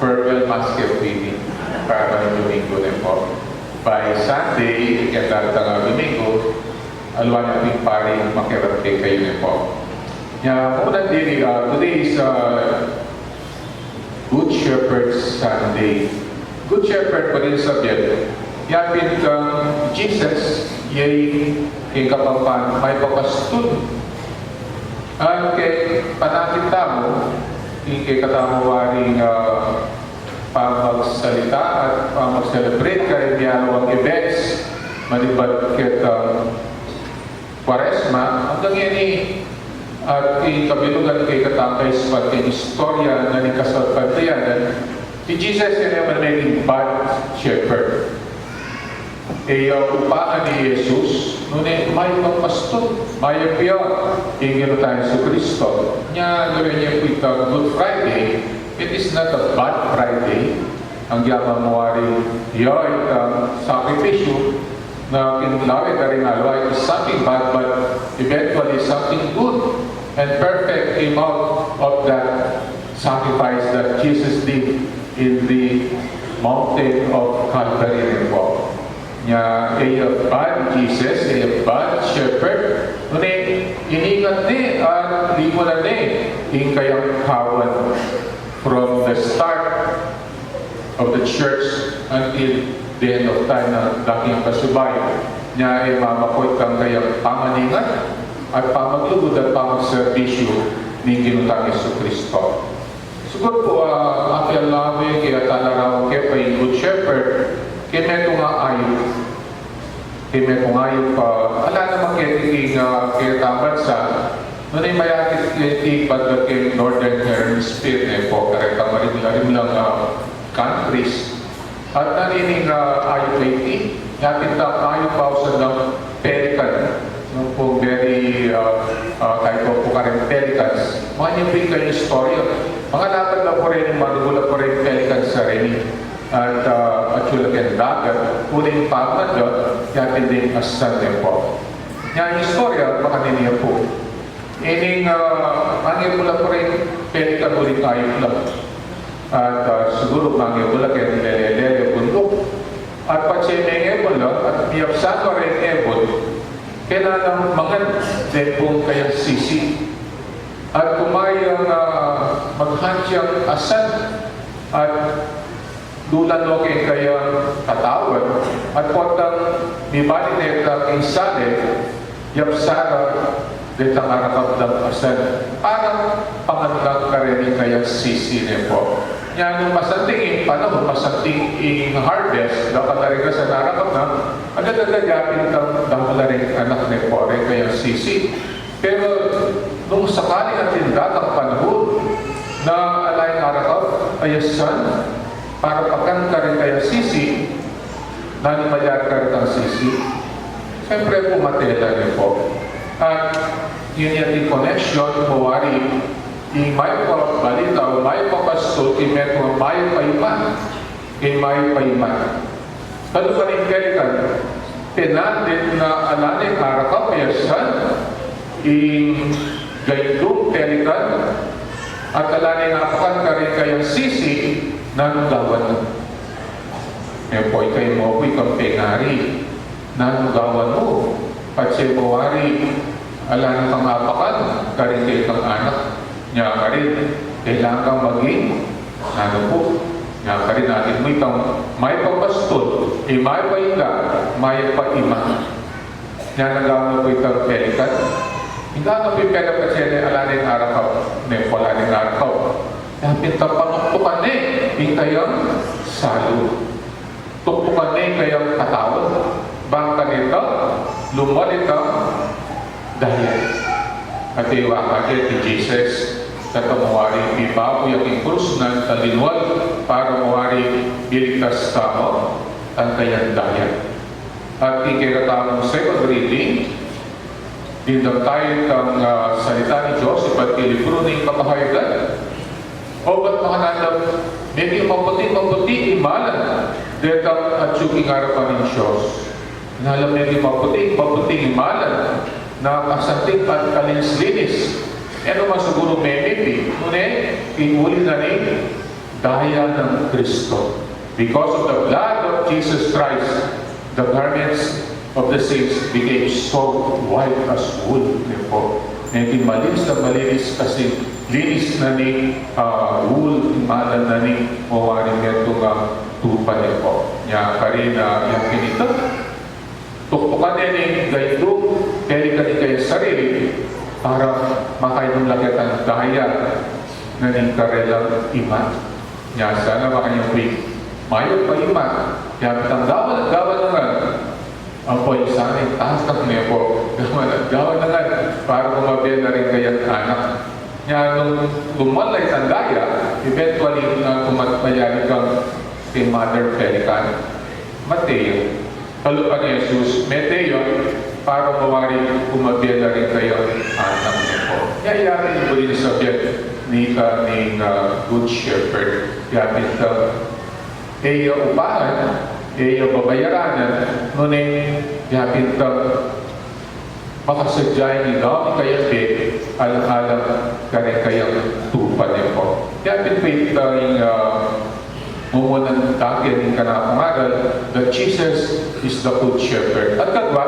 farewell mass keeping para Domingo na po. By Sunday, kaya Domingo, alwan natin pari makirate kayo na po. Muna din, today is Good Shepherd Sunday. Good Shepherd pa rin subject. Yapit kang Jesus, yay kapapan, may papastun. At kay panakita mo, kay katamuwaring pamagsalita at pamag-celebrate kayo niyalawang events, malibat kita Quaresma, hanggang yan at kabilugan kay katakay sa pating istorya na ni kasalpatayanan, si Jesus yan naman naging bad shepherd. Upaan ni Jesus, ngunit may pagpastol, may piya, ingin tayo sa Kristo. Niya, gawin niya po itong Good Friday, it is not a bad Friday. Ang yaman mo rin, yun, sakripisyo, na kinulawin ka rin alwa, it is something bad, but eventually something good and perfect came out of that sacrifice that Jesus did in the mountain of Calvary. Nya bad Jesus, bad shepherd, ngunit iniingat ni at limunan ni yung kayang kawan from the start of the church until the end of time na daking kasubay. Nya ay mamakot kang kayang pamaningat at pamaglugod at pamagservisyo ni Ginutang Jesucristo. Siguro po, api alawi kaya talaraw kaya pa yung Good Shepherd, kaya may ito nga ayot. Kaya may ito nga ayot pa, ala naman kaya tamad sa, nung ay mayakit ba't kaya Northern Hemisphere po, kaya kamarin lang countries. At nanining ayot ay yakit ang ayot pa sa ng pelican. Nung po very, kahit po ka rin pelicans, mga niyabing kayo istorya. Mga lapad na po rin, madugula po rin pelicans sa rin. At chulak yung dagat, uling pangad doon, yakin din asan din po. Yan yung istorya, baka niya po. Ining, mangin mula po rin, pelican uling ayot lang. At siguro mangin mula kayo nilelele bundok. At patsyeneng ebon lang, at miyapsan ko rin ebon, kailangan mga depong kayang sisi. At kumayang maghansyang asan at dulan mo kayang katawan at potang mibali neta kay sale yapsara detang arakap ng asan parang pangandang karening kayang sisi po. Yan yung masanting panahon, masanting harvest, dapat na rin ka sa narakap na agad-agad kang damalaring anak ni po rin kayang sisi. Pero nung sakaling atin datang panahon na alayang arakap ay asan para pagkanta rin kayang sisi na lumayag ka rin ang sisi, siyempre pumatela rin po. At yun yung connection, mawari yung may balita, may papastol, yung may paiman, yung may paiman. Ano pa rin kailan, pinandit na alaning arakap, yasan, yung gaydong pelikan, at alaning apakan ka rin kayang sisi, nanugawan. E po, ikay mo po ikang pengari, nanugawan mo, at siya mawari, alaning kang apakan, ka rin kayo kang anak, niya ka rin, kailangan kang maging, ano po, niya ka rin natin mo itang may papastol, may pahinga, may paima. Niya nagawa po itang pelikan. Hindi nga pipela pa siya na alaning arakaw, may palaning arakaw. Kaya pintapanuktukan yung kayang salo. Tuktukan kayang katawan. Bangka nito, lumalit ang dahil. At iwakagay ni Jesus na tumawari ibapo yung krus ng talinwal para mawari biligtas tao ang kayang dahil. At ikiratamong second reading, dindang tayo kang salita ni Diyos iba't kilibro ng kapahayagan. O ba't makanandang medyo maputi imalan detang at suking harapan ng Diyos. Nalam medyo maputi imalan na kasantik at kalinis-linis. Ano man siguro memiti, ngunit, inuli na rin daya ng Kristo. Because of the blood of Jesus Christ, the garments of the saints became so white as wool. Naging malinis kasi linis na ni wool, malan na ni mawaring netong tupa niya po. Niya ka rin yung kinita. Tuktukan niya ni gaydo, kaya ka ni kayo sarili para makainong lakit ang daya na ni karelang ima. Niya sana makanyang week. Mayo pa ima. Kaya pitang gawan na nga. Ang po yung sana yung taas na niya po. Gawan na nga para kumabel na rin kayang anak. Kaya nung lumalay ang daya, eventually kumatmayari kang kay Mother Pelican, Mateo. Kalupa ni Jesus, Mateo, para mawari kumabel na rin kayang anak niya po. Kaya yarin ko rin sabihin ni Good Shepherd. Kaya iyo upahan, iyo babayaranan, ngunit yapit makasadyay ni Dami kaya alang-alang kare kayang tupa niya po. Yapit pa yung mumunan takin ng kanapangaral that Jesus is the Good Shepherd. At kadwa,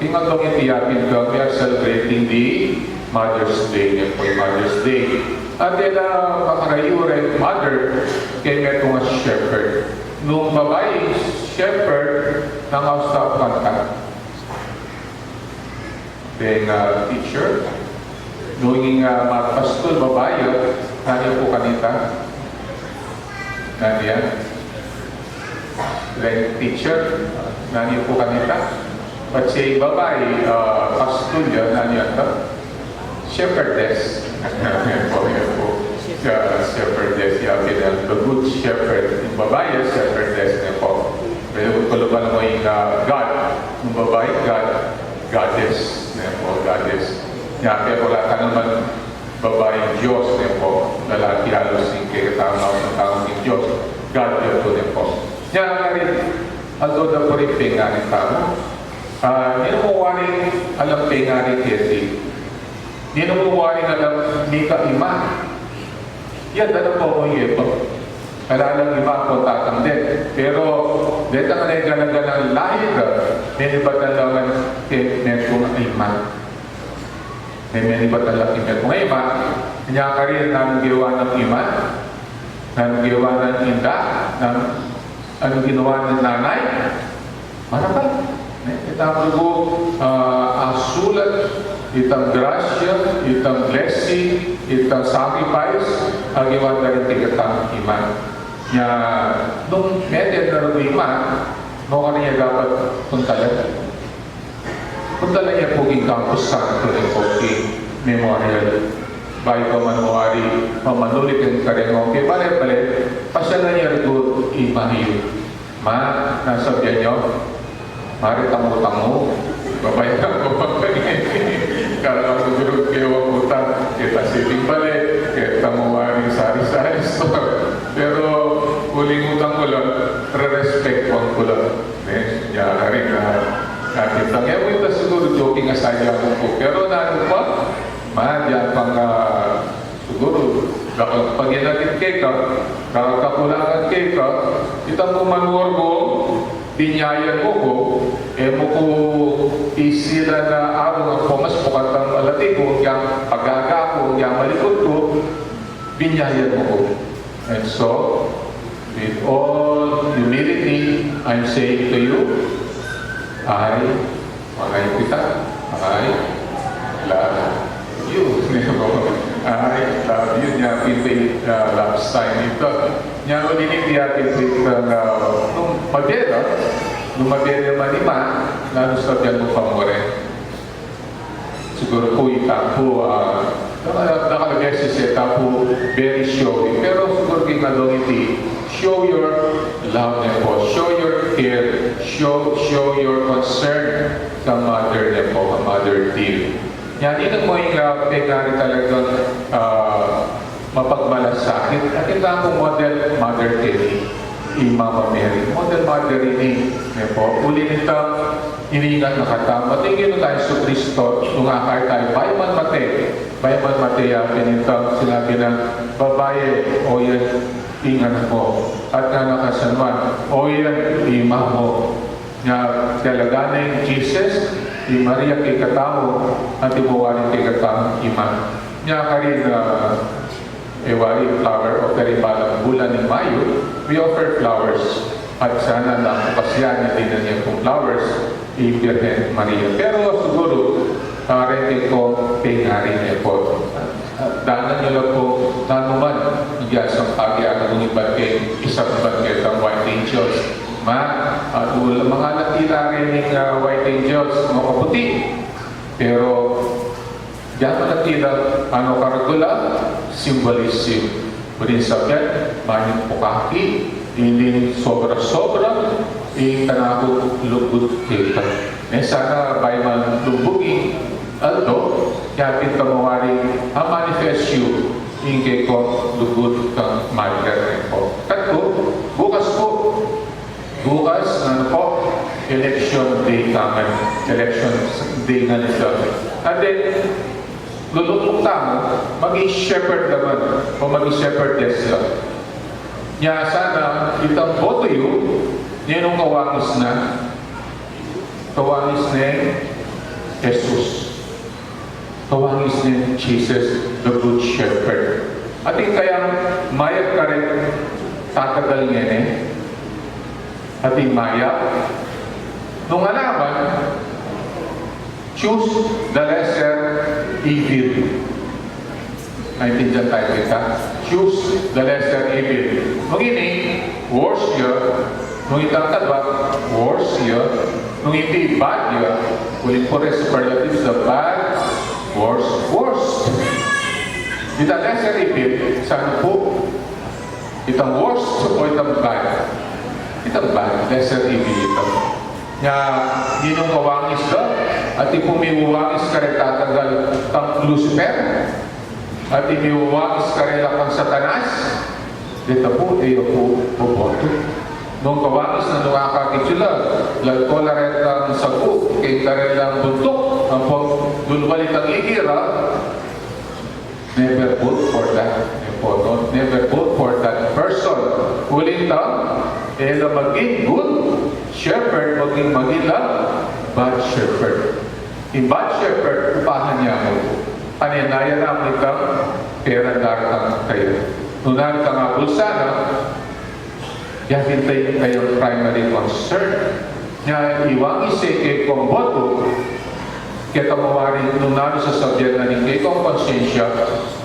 pingatong itiyapin we are celebrating the Mother's Day niya po, Mother's Day. At makarayure, mother, kaya nga itong shepherd. Nung babae, shepherd, nangausap ka. Being teacher, nung pastor, babae, naniyo po kanita. Naniya. Being teacher, naniyo po kanita. But si babae, pastor, naniyo ito. Shepherdess. Shepherdess, the good shepherd. Yung babae, shepherdess niya po. Pero kung ba naman yung God, yung babae, goddess niya po, goddess. Kaya wala ka naman babae Diyos niya po. Lalaki halos yung kikatama ng taong ng Diyos. God niya po niya po. Kaya nga rin, although na po rin pingarin tamo, hindi mo waring alam pingarin kesi. Hindi na mo waring alam ni ka-ima. Yan, dala po mo yung ito. Kalalang ima po tatang din. Pero, dito nga na yung lahir ka, ninibat na lang kay Metong ima. Ninibat na lang kay Metong ima. Kanya ka rin na gawa ng ima, na gawa ng inda, na anong ginawa ng nanay. Marapal. Itang po, sulat, itang grasya, itang blessing, itang sacrifice, ang iwan na rin tigatang iman. Kaya, nung medyo na rin iman, nung ano niya dapat puntalan? Puntalan niya po yung Campus Santo ng Poking Memorial. Bago manuwari, mamanulit yung karengong. Kaya pala, pasya na niya rin po imahiyo. Nasabihan niyo, mari tango-tango, babayaran ko pa ganyan. Kala ko siguro kayo utang, kita sitting balik, kita mawaring sari-sari store. Pero huling utang ko lang, re-respect ko lang. Diyan rin nakita. Kaya mo ito siguro joking aside ako po. Pero naano pa, diyan pang siguro, pag inatin kay ka, kakakulangan kay ka, kita mo manuor ko, binyayan mo ko, mo ko isila na araw ng pumas po katang malati ko, yung pagaga ko, yung malikot ko, binyayan mo ko. And so, with all humility, I'm saying to you, I love you. I love you. Niya pinipit love sign ito. Niya ko dinitiya pinipit nung mabera manima, lalo sa diyan mo pamore. Siguro po itapo, nakalagay si Seta po, very showy. Pero siguro kinalong iti, show your love niya po, show your care, show your concern sa mother niya po, mother dear. Yan, ito mo yung pegari talagang mapagmalasakit. At ito ang model Mother Terry, Mama Mary. Model Mother ini, po. Uli nito, iningat na katama. Tingin tayo sa Kristo, nung akar tayo, Bayman Mate, pinito, sinabi ng babae, o yan, ingan mo. At nga nakasanwan, o yan, ima mo. Nga talaganay Jesus, di Maria kay katao, at ibuwarin kay katao ima. Nga ka rin, ewari, flower, offering balang bulan ng Mayo, we offer flowers. At sana na kapasyan natin na niya kung flowers, i-Virgen Maria. Pero siguro, rete ko kay ngari niya po. Danan niyo lang po, nanuman, nagyasang pag-iagad ng iba't kay isang bagay ng White Angels. At mga natira rin ng White Angels, mga kaputi. Pero, diyan mo natira, ano karagula? Symbolism. Pwede sabihin, maning pukaki, hindi sobra-sobra, kanako lubog kita. Sana by man lubugin, kaya pintamuwaring manifest you, hindi ko lubog kang marker po. Bukas po, election day naman, election day nga nito. And then, lulutong tamo, maging shepherd naman, o maging shepherdess lang. Kaya sana, itang boto yun, yan ang kawangis na Jesus. Kawangis ni Jesus, the Good Shepherd. At kayang mayag ka rin, tatagal nga at maya. Nung alaman, choose the lesser evil. Naintindihan tayo kita. Choose the lesser evil. Nung ini, worse yun. Nung itatadwa, worse yun. Nung hindi bad yun, ulit po rin superlatives, the bad, worse. Itang lesser evil, saan po? Itang worst o itang bad? Itang bad, lesser evil ito. Nga, hindi nung kawangis ka, at ipumiwangis ka rin tatagal kang Lucifer, at imiwangis ka rin kang Satanas, dito po, boto. Nung kawangis na nungakakit sila, lagko na rin lang sabu, kay ka rin lang buntok, ang dulwalit ang igira, never vote for that. Never vote for that person. Ulit lang, maging good shepherd, maging bad shepherd. Yung bad shepherd, upahan niya mo. Paninaya na itang pera daratang kayo. Nunan ka nga bulsana, yakintayin kayong primary concern. Nga iwang isike kong boto, kaya kamawarin nung nalo sa sabyan na rin kayo kong konsensya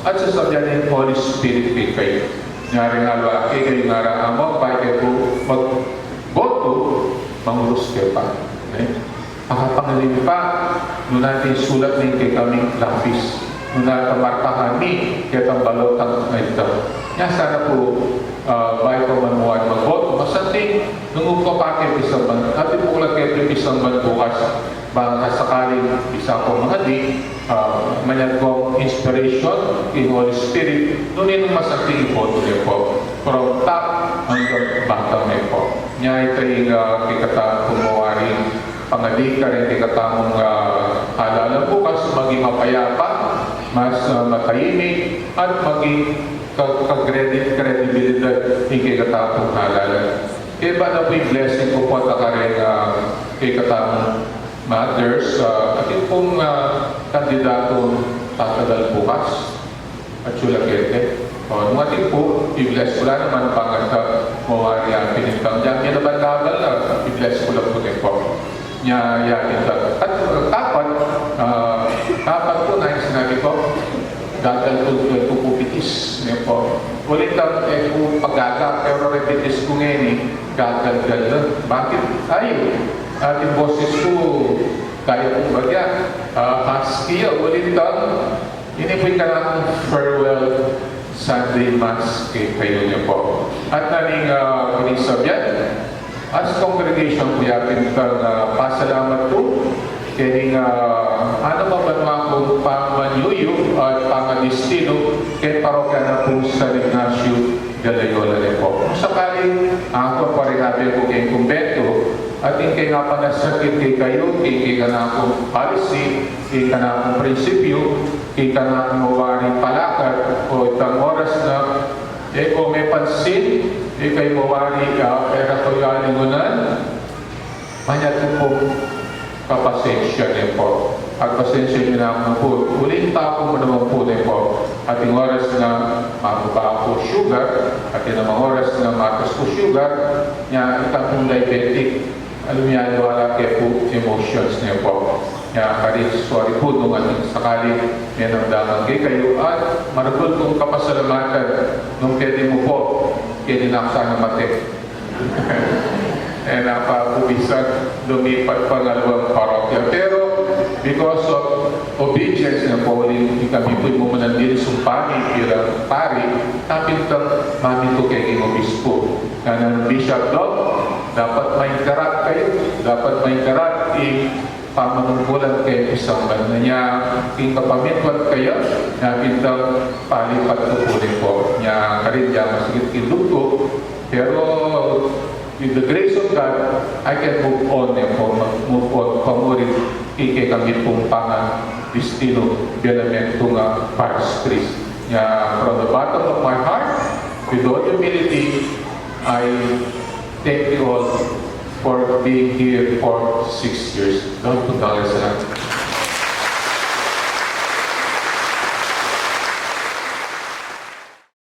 at sa sabyan ng Holy Spirit kay kayo. Nga rin alwa kayo nga raamo, pa kayo po mag-boto, mangurus kayo pa. Pakapangalim pa, nung natin sulat ng kay kaming lapis. Nung natin markahan ni, kaya itong balotang na ito. Nga sana po, bahay ko manuwan mag-boto. Masanting, nung upapakit isang ban, natin po kulang kayo isang ban bukas. Baka sakaling isa ko mga di, manyag kong inspiration kay Holy Spirit, nung yun masanting ipoto niyo po. From top hanggang bottom niyo po. Nga ito yung kikata kumuwaring pangali ka rin kikatamong halala bukas, maging mapayapa, mas matahimik, at maging credibilidad yung kikatamong halala. Kaya ba na po yung blessing ko po ka rin kikatamong mothers, at yung pong kandidatong tatagal bukas at sulakete. Nung ating po, i-bless ko lang naman pangata mawari ang pinintang dyan. Yan naman laban lang, i-bless ko lang po din po. Yakin ka. At dapat po na yung sinabi ko, gagal ko pupitis. Ulit lang kung paggaga, pero repitis ko ngayon gagal. Bakit? Ating boses ko, kaya kong bagya. Husky, ulit lang. Inipoy ka lang farewell Sunday Mass kayo niyo po. At naning sabihan, as congregation po yakin kang pasalamat po kaya ano ba ba akong pamanyuyo at pangadistino kaya parokya na po sa Ignacio de Loyola rin po. Sakaling ako pa rin natin po kayong kumbento at yung kaya nga panasakit kay kayo, kaya ka na akong policy, kaya ka na akong prinsipyo, kaya ka na akong mawaring palakad o itang oras na kung may pansin, kayo mawari era ko yalingunan, manyat po kapasensya niyo po. At pasensya niyo na po. Uling tapo mo naman po niyo po. Ating oras na mababa po sugar, ating namang oras na matas po sugar, niya itang pong diabetic, alam niya, wala kayo po emotions niyo po. Kaya karin, sorry po nung sakali may namdaman kayo at maragol kong kapasalamatan nung pwede mo po kininaksa ng mati. Napapubisan lumipat pangalawang parokya. Pero because of obedience na po, kami po mo manandili sumpani bilang pari, napintang mamito kay obispo. Kaya ng Bishop Dog, dapat may karat kayo, dapat may karat pamanungkulan kayo isang banda niya, kapamitwat kayo, napintang palipat po po niya karin niya masigit kilugto. Pero with the grace of God, I can move on move on pamurit kay kami pong pangan destino bilamento nga parish priest. From the bottom of my heart, with all humility, I thank you all for being here for 6 years. Don't put dollars.